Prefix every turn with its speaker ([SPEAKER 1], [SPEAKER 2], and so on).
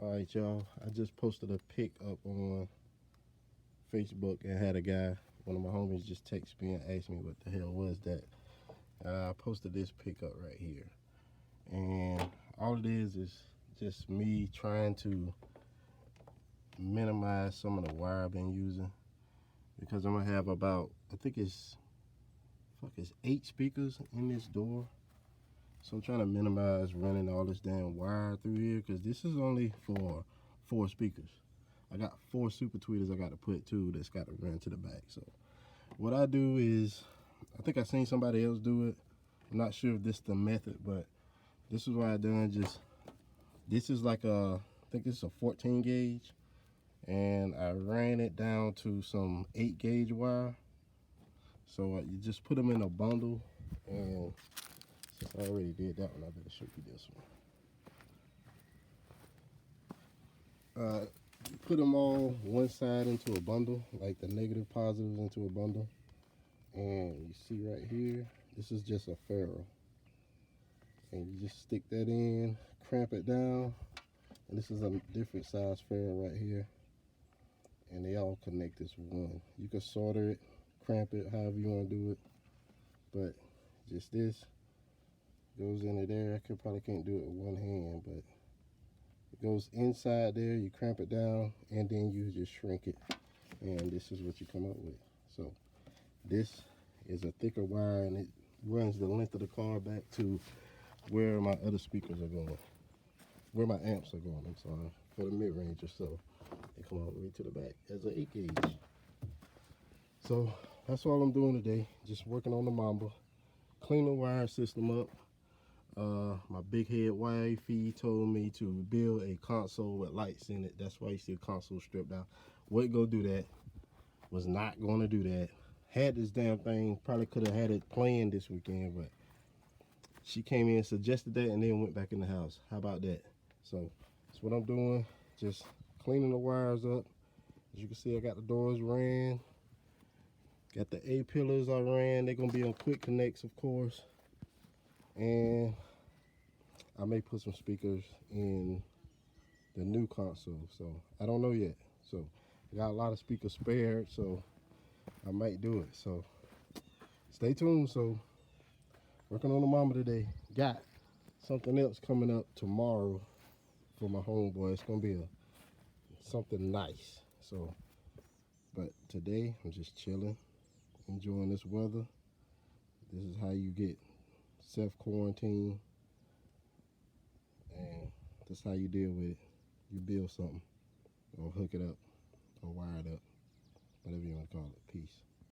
[SPEAKER 1] Alright, y'all. I just posted a pic up on Facebook and had a guy, one of my homies, just text me and ask me what the hell was that. I posted this pic up right here. And all it is just me trying to minimize some of the wire I've been using. Because I'm going to have about, I think it's 8 speakers in this door. So I'm trying to minimize running all this damn wire through here, because this is only for 4 speakers. I got 4 super tweeters I got to put too that's got to run to the back. So what I do is, I think I seen somebody else do it. I'm not sure if this is the method, but this is what I done. This is like I think this is a 14 gauge, and I ran it down to some 8 gauge wire. So you just put them in a bundle, and since I already did that one, I better show you this one. Put them all one side into a bundle, like the negative positives into a bundle. And you see right here, this is just a ferrule. And you just stick that in, cramp it down. And this is a different size ferrule right here. And they all connect as one. You can solder it, cramp it, however you want to do it. But just this goes into there. I probably can't do it with one hand, but it goes inside there. You cramp it down, and then you just shrink it, and this is what you come up with. So this is a thicker wire, and it runs the length of the car back to where my other speakers are going, where my amps are going, I'm sorry, for the mid-ranger. So they come all the way to the back as an 8 gauge. So that's all I'm doing today, just working on the Mamba. Clean the wire system up. My big head wifey told me to build a console with lights in it. That's why you see the console stripped out. Wasn't gonna do that. Was not gonna do that. Had this damn thing, probably could have had it playing this weekend, but she came in, suggested that, and then went back in the house. How about that? So that's what I'm doing. Just cleaning the wires up. As you can see, I got the doors ran. Got the A pillars I ran. They're gonna be on quick connects, of course. And I may put some speakers in the new console, so I don't know yet. So I got a lot of speakers spared, so I might do it. So stay tuned. So working on the Mamba today. Got something else coming up tomorrow for my homeboy. It's gonna be something nice. So, but today I'm just chilling, enjoying this weather. This is how you get self-quarantine, and that's how you deal with it. You build something or hook it up.